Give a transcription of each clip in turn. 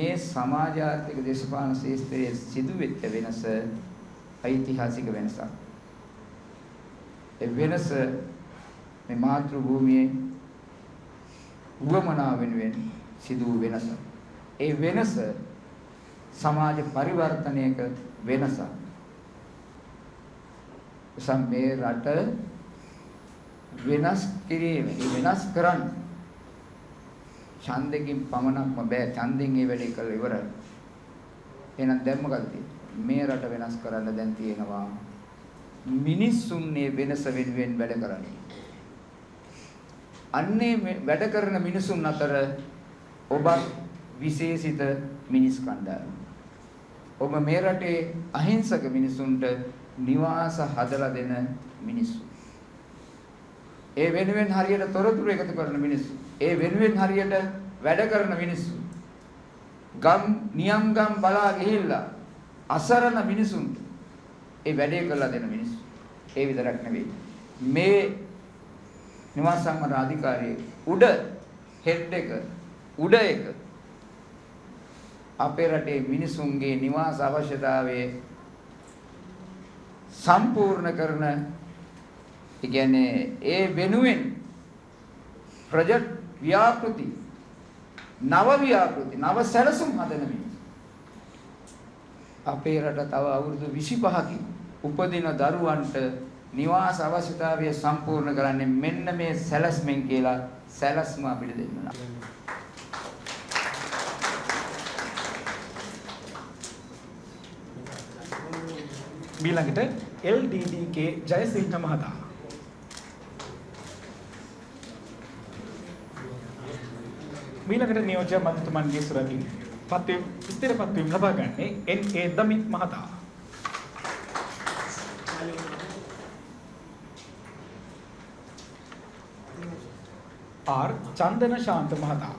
මේ සමාජ ආර්ථික දේශපාලන ශාස්ත්‍රයේ සිදුවෙච්ච වෙනස ඓතිහාසික වෙනසක්. ඒ වෙනස මේ මාතෘ භූමියේ උවමනා වෙනුවෙන් සිදු වූ වෙනස. ඒ වෙනස සමාජ පරිවර්තනයක වෙනසක්. මේ රට වෙනස් කිරීම, වෙනස් කරන්න ඡන්දකින් පමණක්ම බෑ. ඡන්දෙන් මේ වැඩේ කළ ඉවරයි. එහෙනම් දැන් මොකද තියෙන්නේ? මේ රට වෙනස් කරන්න දැන් තියෙනවා මිනිස්සුන් මේ වෙනස වෙනුවෙන් වැඩ කරන්නේ. අන්නේ වැඩ කරන මිනිසුන් අතර ඔබ විශේෂිත මිනිස් කණ්ඩායම. ඔබ මේ රටේ අහිංසක මිනිසුන්ට නිවාස හදලා දෙන මිනිස්සු. ඒ වෙනුවෙන් හරියට තොරතුරු එකතු කරන මිනිස්සු. ඒ වෙනුවෙන් හරියට වැඩ කරන මිනිස්සු. ගම් නියම් ගම් බලා ගිහිල්ලා අසරණ මිනිසුන්ට ඒ වැඩේ කරලා දෙන මිනිස්සු. ඒ විතරක් නෙවෙයි. මේ නිවාස සංවර්ධන අධිකාරියේ උඩ හෙඩ් එක උඩ එක අපේ රටේ මිනිසුන්ගේ නිවාස අවශ්‍යතාවයේ සම්පූර්ණ කරන, ඒ කියන්නේ ඒ වෙනුවෙන් ප්‍රොජෙක්ට් ව්‍යාපෘති නව සැලසුම් හදන මිනිස්සු. අපේ රට තව අවුරුදු 25කින් උපදින දරුවන්ට නිවාස අවශ්‍යතාවය සම්පූර්ණ කරන්නේ මෙන්න මේ සැලැස්මෙන් කියලා සැලැස්ම අපිට දෙන්න. ඊළඟට LDDK ජයසිංහ මහතා. ඊළඟට නියෝජ්‍ය මන්ත්‍රීතුමන්ගේ සුරකින් ස්ථිරපත් වීම ලබා ගන්නේ NA දමිත් මහතා. R චන්දන ශාන්ත මහතා.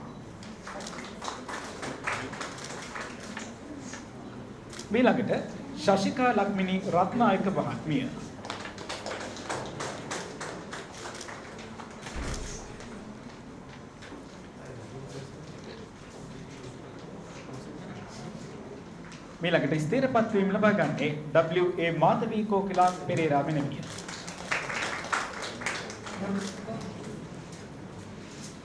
ඊළඟට ශශිකා ලක්මිනී රත්නායක මහත්මිය. ඊළඟට ස්ථිරපත් වීම ලබා ගන්නේ WA මාධවී කෝකිලා පෙරේරා මෙනවිය.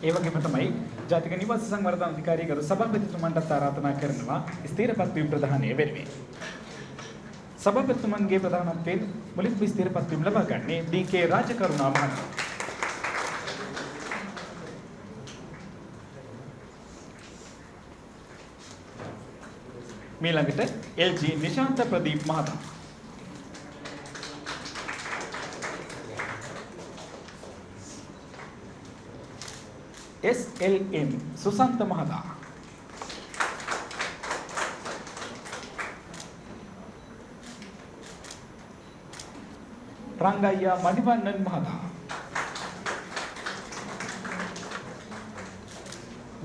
ඒ වගේම තමයි ජාතික නිවාස සංවර්ධන අධිකාරිය ගරු සභාපතිතුමන්ට ආරාධනා කරනවා ස්ථිරපත් වීම ප්‍රධානය වෙනුවෙන්. සභාපතිතුමන්ගේ ප්‍රධානත්වයෙන් මුලින්ම ස්ථිරපත් වීම ලබා ගන්නේ DK රාජකරුණා මහතා. ඊළඟට LG නිශාන්ත ප්‍රදීප් මහතා. SLM සුසන්ත මහතා. රංගයියා මණිවන්නන් මහතා.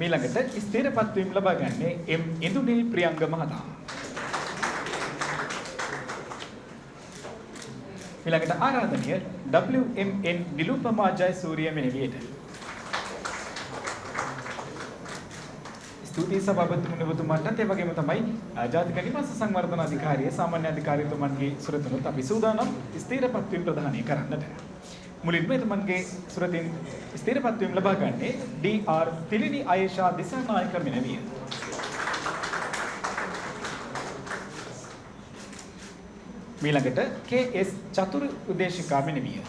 ඊළඟට ස්ථිරපත් වීම ලබා ගන්නේ M ඉන්දුනිල් ප්‍රියංග මහතා. ඊළඟට ආරාධනීය WMN නිලුපමා ජයසූරිය මෙනවියට. ස්තුතියි සභාපතිතුමන්ට. ඒ වගේම තමයි ජාතික නිවාස සංවර්ධන අධිකාරිය සාමාන්‍ය අධිකාරියතුමන්ගේ සුරතනොත් අපි සූදානම් ස්ථිරපත් වීම ප්‍රදානය කරන්නට. මුලින්ම එතුමන්ගේ සුරතින් ස්ථිරපත් වීම ලබා ගන්නේ DR තිලිනි ආයේෂා දිසානායක මෙනවිය. ඊළඟට KS චතුරු උදේශිකා මෙනවිය.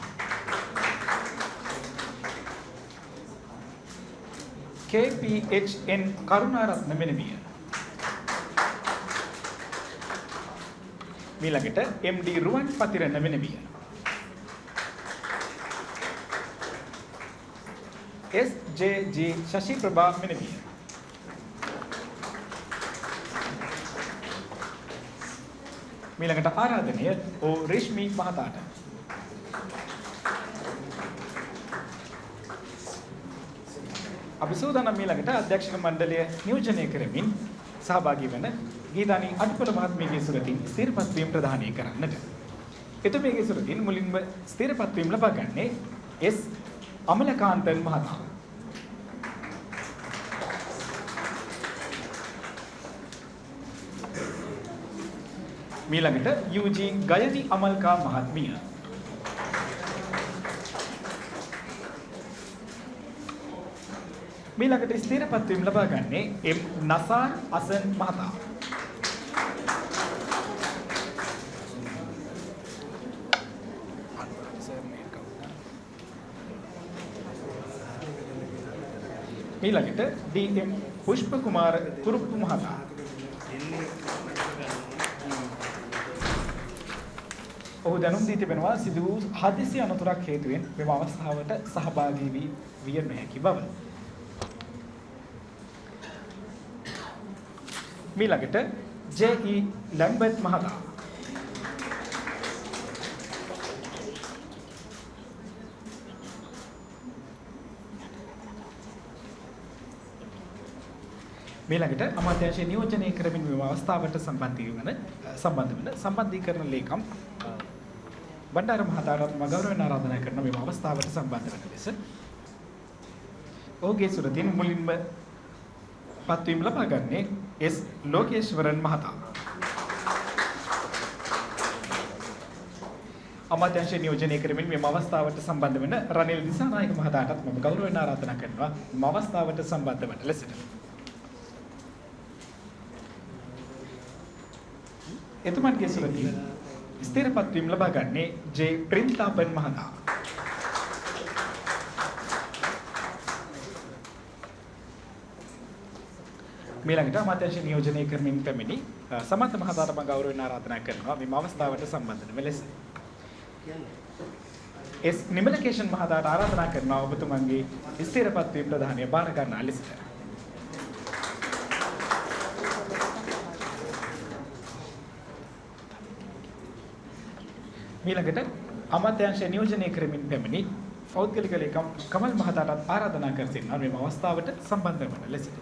KPHN කරුණාරත්න මෙනවිය. ඊළඟට MD රුවන් පතිරණ මෙනවිය. SJG ශශි ප්‍රභා මෙනවිය. ඊළඟට ආරාධනීය O රේෂ්මි මහතාට. අපි සූදානම් ඊළඟට අධ්‍යක්ෂක මණ්ඩලය නියෝජනය කරමින් සහභාගී වන ගීතානි අඩුපොළ මහත්මියගේ සුරතින් ස්ථිරපත් වීම ප්‍රදානය කරන්නට. එතුමියගේ සුරතින් මුලින්ම ස්ථිරපත් වීම ලබා ගන්නේ S අමලකාන්තන් මහතා. මීළඟට UG ගයනි අමල්කා මහත්මිය. මීළඟට ස්ථිරපත් වීම ලබා ගන්නේ M නසාර් අසන් මහතා. ඊළඟට DM පුෂ්ප කුමාර කුරුප්පු මහතා. ඔහු දැනුම් දී තිබෙනවා සිදු වූ හදිසි අනතුරක් හේතුවෙන් මෙම අවස්ථාවට සහභාගී වී විය නොහැකි බව. ඊළඟට JE ලැම්බර්ට් මහතා. ඊළඟට අමාත්‍යාංශයේ නියෝජනය කරමින් මෙම අවස්ථාවට සම්බන්ධ වෙන සම්බන්ධීකරණ ලේකම් බණ්ඩාර මහතාට ගෞරවයෙන් ආරාධනා කරන මෙම අවස්ථාවට සම්බන්ධ වන ලෙස ඔහුගේ සුරතින් මුලින්ම පත්වීම ලබා ගන්නේ S ලෝකේශ්වරන් මහතා. අමාත්‍යාංශයේ නියෝජනය කරමින් මෙම අවස්ථාවට සම්බන්ධ වෙන රනිල් දිසානායක මහතාටත් මම ගෞරවයෙන් ආරාධනා කරනවා මෙම අවස්ථාවට සම්බන්ධ වන ලෙසට. එතුමන්ගේ සුරතින් ස්ථිරපත් වීම ලබා ගන්නේ J ප්‍රින්තාපන් මහතා. ඊළඟට අමාත්‍යාංශ නියෝජනය කරමින් පැමිණි සමන්ත මහතාට මම ගෞරවයෙන් ආරාධනා කරනවා මේ අවස්ථාවට සම්බන්ධ වෙන ලෙස. S නිමලකේෂන් මහතාට ආරාධනා කරනවා ඔබතුමන්ගේ ස්ථිරපත් වීම ප්‍රධානිය බාර ගන්නා ලෙසට. ඊළඟට අමාත්‍යාංශය නියෝජනය කරමින් පැමිණි පෞද්ගලික ලේකම් කමල් මහතාටත් ආරාධනා කර සිටිනවා මේ අවස්ථාවට සම්බන්ධ වන ලෙසට.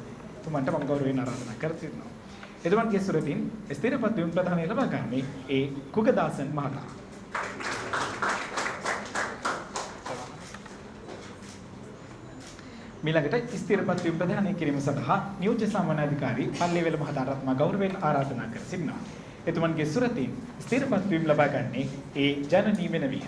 තුමන්ට මම ගෞරවයෙන් ආරාධනා කර සිටිනවා. එතුමන්ගේ සුරතින් ස්ථිරපත් වීම ප්‍රධානය ලබා ගන්නේ ඒ කුගදාසන් මහතා. ඊළඟට ස්ථිරපත් වීම ප්‍රධානය කිරීම සඳහා නියෝජ්‍ය සාමාන්‍යාධිකාරී පල්ලේවැල මහතාටත් මම ගෞරවයෙන් ආරාධනා කර සිටිනවා. එතුමන්ගේ සුරතින් ස්ථිරපත් වීම ලබා ගන්නේ ඒ ජනනී මෙනවිය.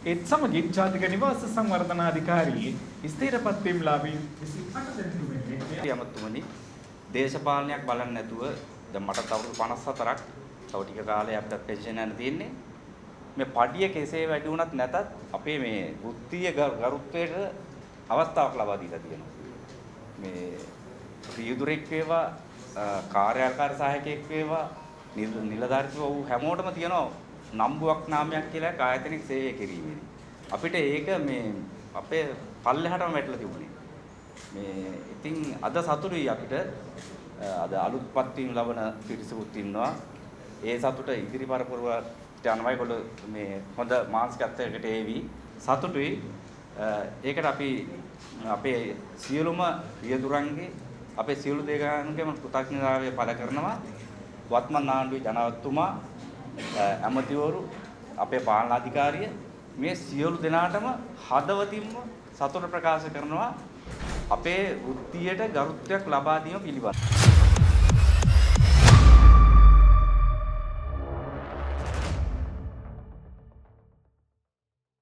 ඒත් සමගින් ජාතික නිවාස සංවර්ධනාධිකාරී ස්ථිරපත් වීම ලාභී 28 දෙනෙකු වෙන්නේ යමතුමනි දේශපාලනයක් බලන්නේ නැතුව දැන් මට අවුරුදු 54ක් තව ටික කාලයක් අපිට පෙන්ෂන් යන තියෙන්නේ මේ පඩිය කෙසේ වැඩි වුණත් නැතත් අපේ මේ වෘත්තීය ගරුත්වයට අවස්ථාවක් ලබා දීලා තියෙනවා. මේ පියුදුරෙක් වේවා කාර්යාලකාරී සහායකයෙක් වේවා නිලධාරීතුමෝ වූ හැමෝටම තියෙනවා නම්බුවක් නාමයක් කියලා ආයතනික සේවය කිරීමේදී. අපිට ඒක මේ අපේ පල්ලෙහාටම වැටලා තිබුණේ. මේ ඉතින් අද සතුටුයි අපිට අද අලුත්පත් වීම ලබන පිරිසකුත් ඉන්නවා. ඒ සතුට ඉදිරි පරපුරට යනවා. ඒගොල්ලෝ මේ හොඳ මානසිකත්වයකට ඒවි සතුටුයි. ඒකට අපි අපේ සියලුම රියදුරන්ගේ අපේ සියලු දෙවියන්ගේම කෘතඥතාවය පළ කරනවා. වත්මන් ආණ්ඩුවේ ජනාධිපතිතුමා ඇමතිවරු අපේ පාලනාධිකාරිය මේ සියලු දෙනාටම හදවතින්ම සතුට ප්‍රකාශ කරනවා අපේ වෘත්තියට ගරුත්වයක් ලබා දීම පිළිබඳව.